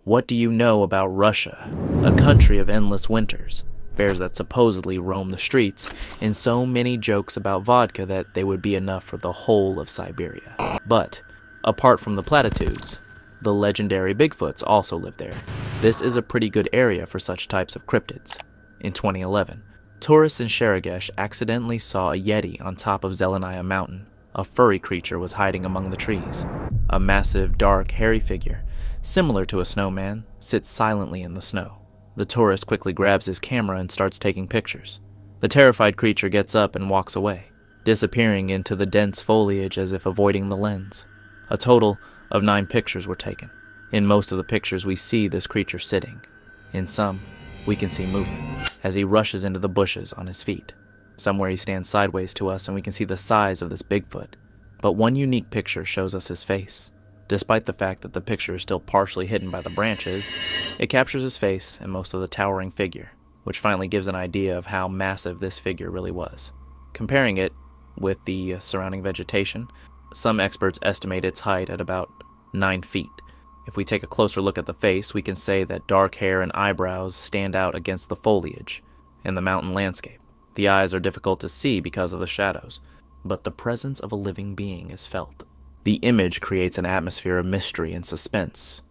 What do you know about Russia, a country of endless winters, bears that supposedly roam the streets, and so many jokes about vodka that they would be enough for the whole of Siberia? But, apart from the platitudes, the legendary Bigfoots also live there. This is a pretty good area for such types of cryptids. In 2011, tourists in Sharagesh accidentally saw a Yeti on top of Zelenaya Mountain. A furry creature was hiding among the trees. A massive, dark, hairy figure, similar to a snowman, sits silently in the snow. The tourist quickly grabs his camera and starts taking pictures. The terrified creature gets up and walks away, disappearing into the dense foliage as if avoiding the lens. A total of 9 pictures were taken. In most of the pictures we see this creature sitting. In some, we can see movement, as he rushes into the bushes on his feet. Somewhere he stands sideways to us and we can see the size of this Bigfoot. But one unique picture shows us his face. Despite the fact that the picture is still partially hidden by the branches, it captures his face and most of the towering figure, which finally gives an idea of how massive this figure really was. Comparing it with the surrounding vegetation, some experts estimate its height at about 9 feet. If we take a closer look at the face, we can say that dark hair and eyebrows stand out against the foliage and the mountain landscape. The eyes are difficult to see because of the shadows, but the presence of a living being is felt. The image creates an atmosphere of mystery and suspense,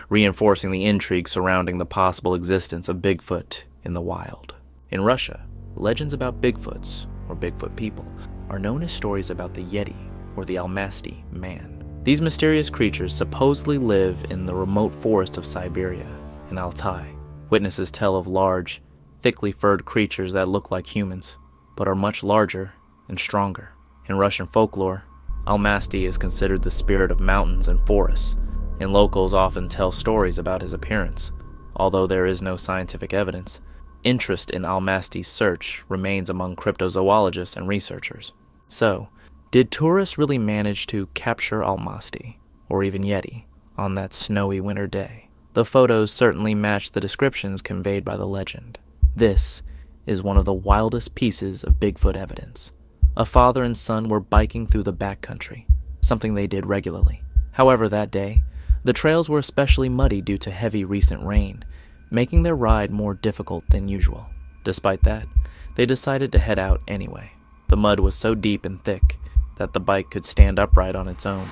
reinforcing the intrigue surrounding the possible existence of Bigfoot in the wild. In Russia, legends about Bigfoots, or Bigfoot people, are known as stories about the Yeti, or the Almasty man. These mysterious creatures supposedly live in the remote forest of Siberia and Altai. Witnesses tell of large, thickly furred creatures that look like humans, but are much larger and stronger. In Russian folklore, Almasty is considered the spirit of mountains and forests, and locals often tell stories about his appearance. Although there is no scientific evidence, interest in Almasty's search remains among cryptozoologists and researchers. So, did tourists really manage to capture Almasty, or even Yeti, on that snowy winter day? The photos certainly match the descriptions conveyed by the legend. This is one of the wildest pieces of Bigfoot evidence. A father and son were biking through the backcountry, something they did regularly. However, that day, the trails were especially muddy due to heavy recent rain, making their ride more difficult than usual. Despite that, they decided to head out anyway. The mud was so deep and thick that the bike could stand upright on its own.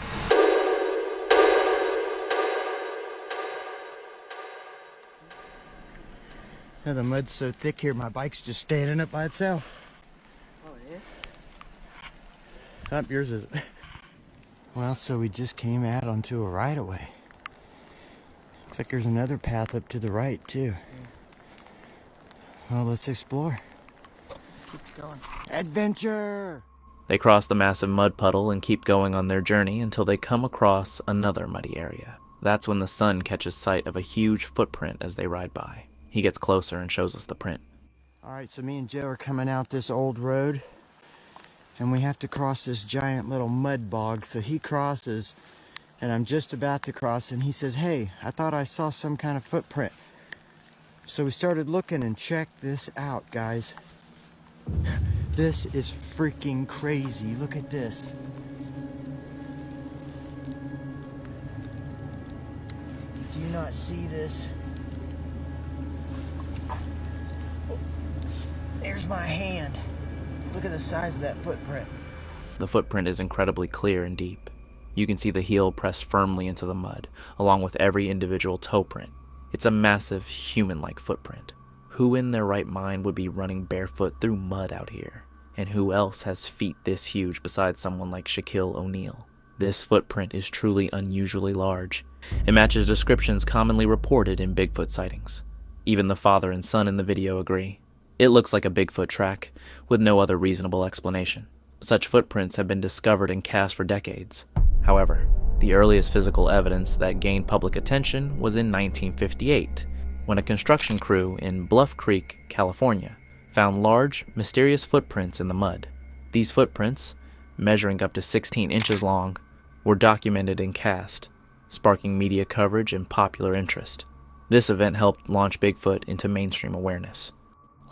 Yeah, the mud's so thick here, my bike's just standing up by itself. Oh, it is? Not yours, is it? Well, so we just came out onto a right-of-way. Looks like there's another path up to the right, too. Well, let's explore. Keeps going. Adventure! They cross the massive mud puddle and keep going on their journey until they come across another muddy area. That's when the son catches sight of a huge footprint as they ride by. He gets closer and shows us the print. Alright, so me and Joe are coming out this old road, and we have to cross this giant little mud bog. So he crosses, and I'm just about to cross, and he says, "Hey, I thought I saw some kind of footprint." So we started looking, and check this out, guys. This is freaking crazy. Look at this. Do you not see this? There's my hand. Look at the size of that footprint. The footprint is incredibly clear and deep. You can see the heel pressed firmly into the mud, along with every individual toe print. It's a massive, human-like footprint. Who in their right mind would be running barefoot through mud out here? And who else has feet this huge besides someone like Shaquille O'Neal? This footprint is truly unusually large. It matches descriptions commonly reported in Bigfoot sightings. Even the father and son in the video agree. It looks like a Bigfoot track, with no other reasonable explanation. Such footprints have been discovered and cast for decades. However, the earliest physical evidence that gained public attention was in 1958, when a construction crew in Bluff Creek, California, found large, mysterious footprints in the mud. These footprints, measuring up to 16 inches long, were documented and cast, sparking media coverage and popular interest. This event helped launch Bigfoot into mainstream awareness.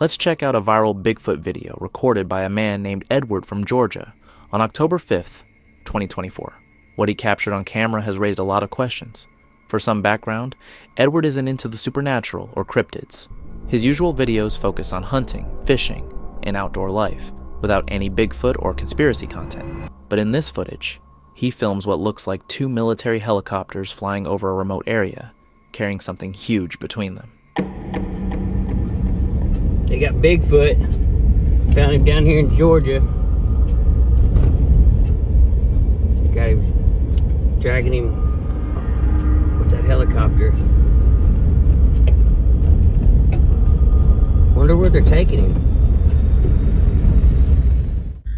Let's check out a viral Bigfoot video recorded by a man named Edward from Georgia on October 5th, 2024. What he captured on camera has raised a lot of questions. For some background, Edward isn't into the supernatural or cryptids. His usual videos focus on hunting, fishing, and outdoor life, without any Bigfoot or conspiracy content. But in this footage, he films what looks like 2 military helicopters flying over a remote area, carrying something huge between them. They got Bigfoot. Found him down here in Georgia. Got him, dragging him with that helicopter. Wonder where they're taking him.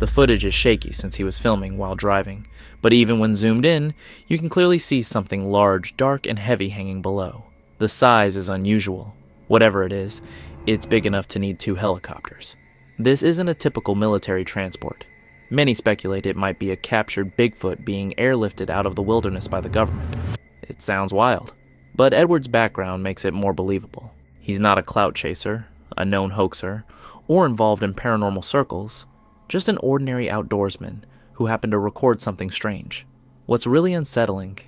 The footage is shaky since he was filming while driving, but even when zoomed in, you can clearly see something large, dark, and heavy hanging below. The size is unusual. Whatever it is, it's big enough to need 2 helicopters. This isn't a typical military transport. Many speculate it might be a captured Bigfoot being airlifted out of the wilderness by the government. It sounds wild, but Edward's background makes it more believable. He's not a clout chaser, a known hoaxer, or involved in paranormal circles, just an ordinary outdoorsman who happened to record something strange. What's really unsettling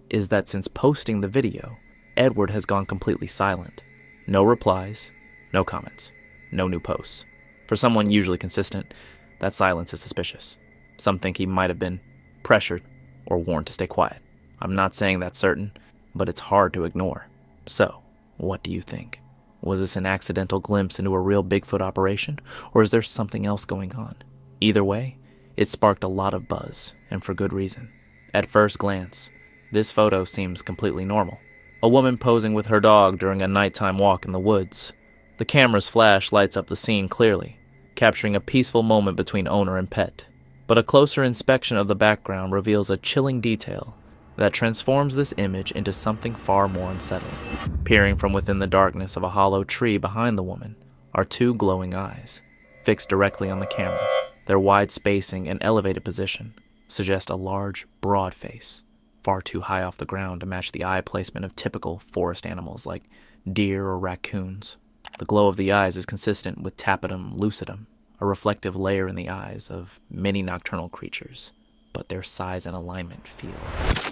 is that since posting the video, Edward has gone completely silent. No replies, no comments, no new posts. For someone usually consistent, that silence is suspicious. Some think he might have been pressured or warned to stay quiet. I'm not saying that's certain, but it's hard to ignore. So, what do you think? Was this an accidental glimpse into a real Bigfoot operation, or is there something else going on? Either way, it sparked a lot of buzz, and for good reason. At first glance, this photo seems completely normal. A woman posing with her dog during a nighttime walk in the woods. The camera's flash lights up the scene clearly, capturing a peaceful moment between owner and pet. But a closer inspection of the background reveals a chilling detail that transforms this image into something far more unsettling. Peering from within the darkness of a hollow tree behind the woman are 2 glowing eyes, fixed directly on the camera. Their wide spacing and elevated position suggest a large, broad face, far too high off the ground to match the eye placement of typical forest animals like deer or raccoons. The glow of the eyes is consistent with tapetum lucidum, a reflective layer in the eyes of many nocturnal creatures, but their size and alignment feel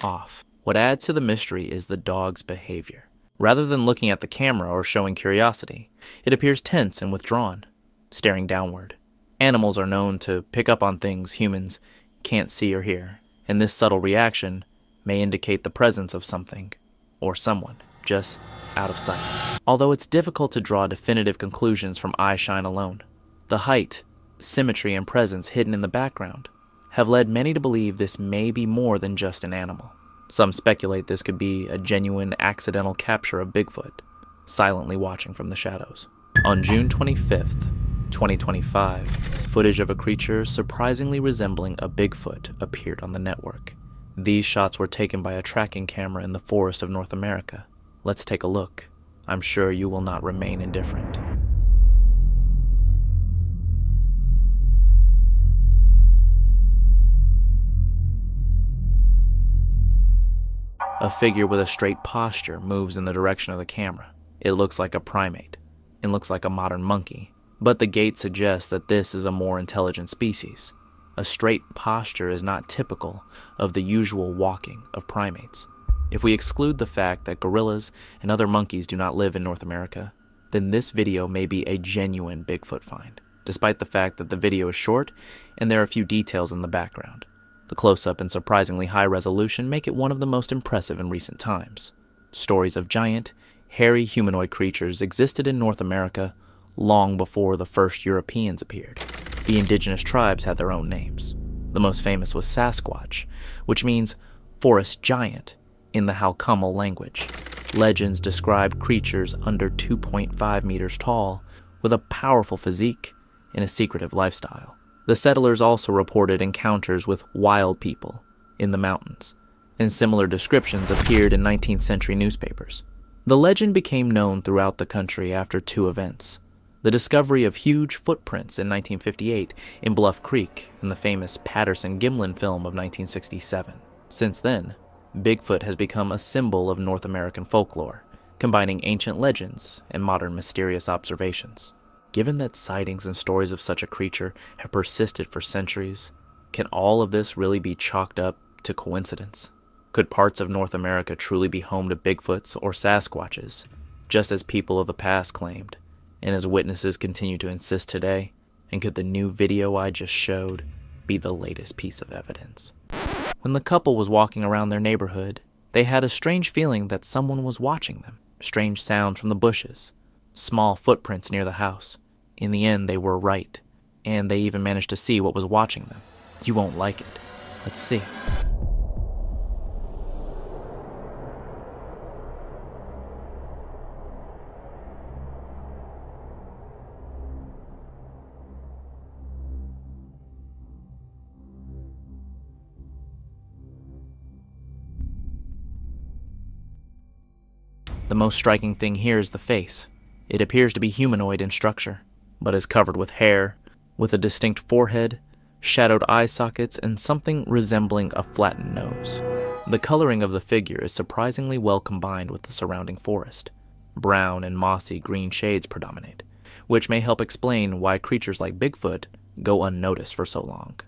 off. What adds to the mystery is the dog's behavior. Rather than looking at the camera or showing curiosity, it appears tense and withdrawn, staring downward. Animals are known to pick up on things humans can't see or hear, and this subtle reaction may indicate the presence of something or someone just out of sight. Although it's difficult to draw definitive conclusions from eye shine alone, the height, symmetry, and presence hidden in the background have led many to believe this may be more than just an animal. Some speculate this could be a genuine accidental capture of Bigfoot, silently watching from the shadows. On June 25th, 2025, footage of a creature surprisingly resembling a Bigfoot appeared on the network. These shots were taken by a tracking camera in the forest of North America. Let's take a look. I'm sure you will not remain indifferent. A figure with a straight posture moves in the direction of the camera. It looks like a primate. It looks like a modern monkey. But the gait suggests that this is a more intelligent species. A straight posture is not typical of the usual walking of primates. If we exclude the fact that gorillas and other monkeys do not live in North America, then this video may be a genuine Bigfoot find, despite the fact that the video is short and there are a few details in the background. The close-up and surprisingly high resolution make it one of the most impressive in recent times. Stories of giant, hairy humanoid creatures existed in North America long before the first Europeans appeared. The indigenous tribes had their own names. The most famous was Sasquatch, which means forest giant in the Halkumal language. Legends described creatures under 2.5 meters tall with a powerful physique and a secretive lifestyle. The settlers also reported encounters with wild people in the mountains, and similar descriptions appeared in 19th century newspapers. The legend became known throughout the country after 2 events: the discovery of huge footprints in 1958 in Bluff Creek and the famous Patterson-Gimlin film of 1967. Since then, Bigfoot has become a symbol of North American folklore, combining ancient legends and modern mysterious observations. Given that sightings and stories of such a creature have persisted for centuries, can all of this really be chalked up to coincidence? Could parts of North America truly be home to Bigfoots or Sasquatches, just as people of the past claimed, and as witnesses continue to insist today? And could the new video I just showed be the latest piece of evidence? When the couple was walking around their neighborhood, they had a strange feeling that someone was watching them. Strange sounds from the bushes, small footprints near the house. In the end, they were right, and they even managed to see what was watching them. You won't like it. Let's see. The most striking thing here is the face. It appears to be humanoid in structure, but is covered with hair, with a distinct forehead, shadowed eye sockets, and something resembling a flattened nose. The coloring of the figure is surprisingly well combined with the surrounding forest. Brown and mossy green shades predominate, which may help explain why creatures like Bigfoot go unnoticed for so long.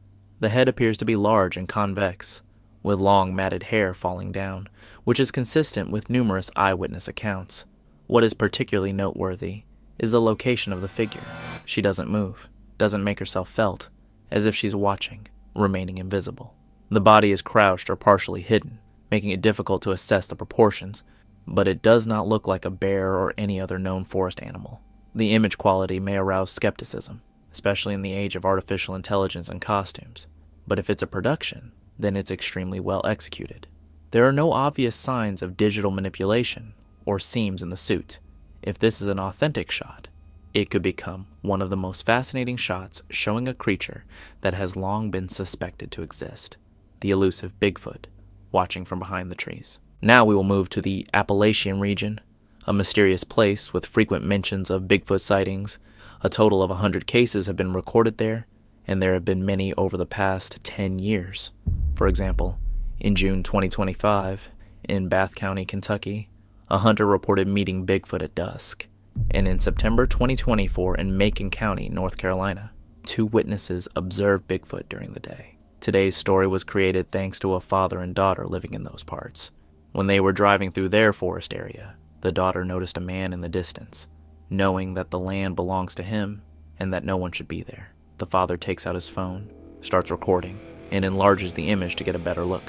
The head appears to be large and convex, with long matted hair falling down, which is consistent with numerous eyewitness accounts. What is particularly noteworthy is the location of the figure. She doesn't move, doesn't make herself felt, as if she's watching, remaining invisible. The body is crouched or partially hidden, making it difficult to assess the proportions, but it does not look like a bear or any other known forest animal. The image quality may arouse skepticism, especially in the age of artificial intelligence and costumes, but if it's a production, then it's extremely well executed. There are no obvious signs of digital manipulation or seams in the suit. If this is an authentic shot, it could become one of the most fascinating shots showing a creature that has long been suspected to exist, the elusive Bigfoot, watching from behind the trees. Now we will move to the Appalachian region, a mysterious place with frequent mentions of Bigfoot sightings. A total of 100 cases have been recorded there, and there have been many over the past 10 years. For example, in June 2025, in Bath County, Kentucky, a hunter reported meeting Bigfoot at dusk. And in September 2024 in Macon County, North Carolina, 2 witnesses observed Bigfoot during the day. Today's story was created thanks to a father and daughter living in those parts. When they were driving through their forest area, the daughter noticed a man in the distance. Knowing that the land belongs to him and that no one should be there, the father takes out his phone, starts recording, and enlarges the image to get a better look.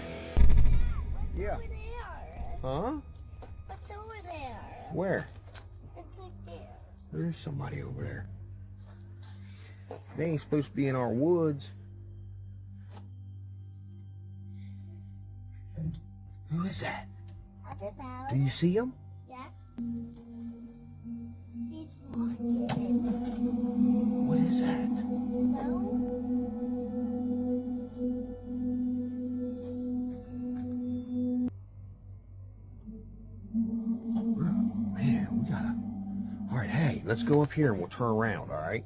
Yeah. Huh? What's over there? Where? It's right there. There's somebody over there. They ain't supposed to be in our woods. Who is that? I don't know. Do you see him? Yeah. He's walking. What is that? No. Man, we gotta... All right, hey, let's go up here and we'll turn around, all right?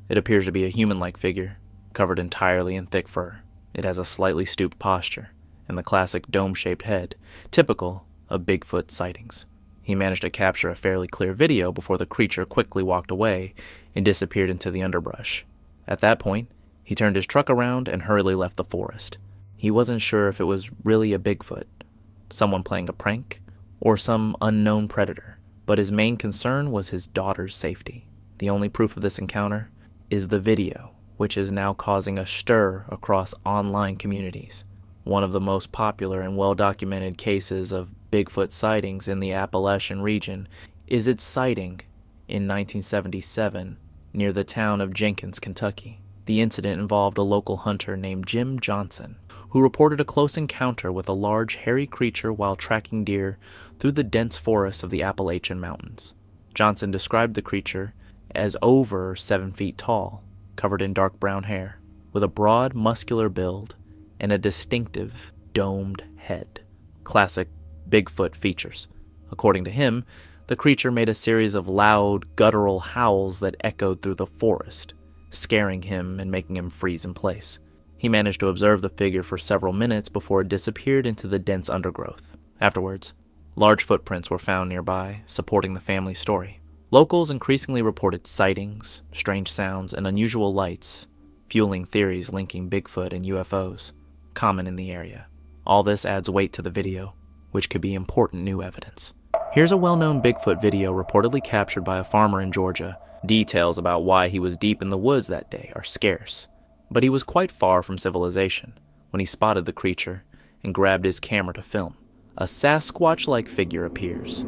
It appears to be a human-like figure, covered entirely in thick fur. It has a slightly stooped posture, and the classic dome-shaped head, typical of Bigfoot sightings. He managed to capture a fairly clear video before the creature quickly walked away and disappeared into the underbrush. At that point, he turned his truck around and hurriedly left the forest. He wasn't sure if it was really a Bigfoot, someone playing a prank, or some unknown predator, but his main concern was his daughter's safety. The only proof of this encounter is the video, which is now causing a stir across online communities. One of the most popular and well-documented cases of Bigfoot sightings in the Appalachian region is its sighting in 1977 near the town of Jenkins, Kentucky. The incident involved a local hunter named Jim Johnson, who reported a close encounter with a large hairy creature while tracking deer through the dense forests of the Appalachian Mountains. Johnson described the creature as over 7 feet tall, covered in dark brown hair, with a broad, muscular build and a distinctive, domed head. Classic Bigfoot features. According to him, the creature made a series of loud, guttural howls that echoed through the forest, scaring him and making him freeze in place. He managed to observe the figure for several minutes before it disappeared into the dense undergrowth. Afterwards, large footprints were found nearby, supporting the family's story. Locals increasingly reported sightings, strange sounds, and unusual lights, fueling theories linking Bigfoot and UFOs. common in the area. All this adds weight to the video, which could be important new evidence. Here's a well-known Bigfoot video reportedly captured by a farmer in Georgia. Details about why he was deep in the woods that day are scarce, but he was quite far from civilization when he spotted the creature and grabbed his camera to film. A Sasquatch-like figure appears.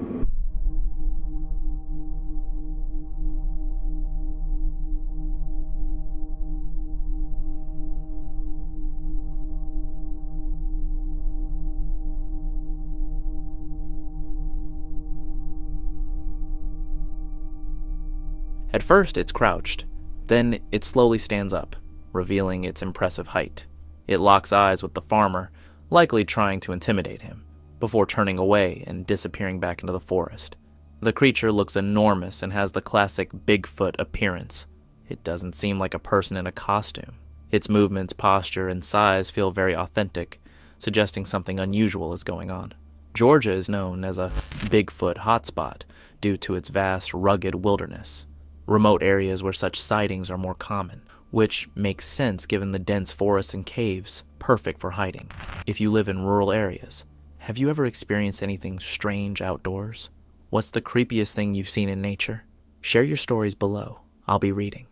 At first, it's crouched. Then it slowly stands up, revealing its impressive height. It locks eyes with the farmer, likely trying to intimidate him, before turning away and disappearing back into the forest. The creature looks enormous and has the classic Bigfoot appearance. It doesn't seem like a person in a costume. Its movements, posture, and size feel very authentic, suggesting something unusual is going on. Georgia is known as a Bigfoot hotspot due to its vast, rugged wilderness. Remote areas where such sightings are more common, which makes sense given the dense forests and caves, perfect for hiding. If you live in rural areas, have you ever experienced anything strange outdoors? What's the creepiest thing you've seen in nature? Share your stories below. I'll be reading.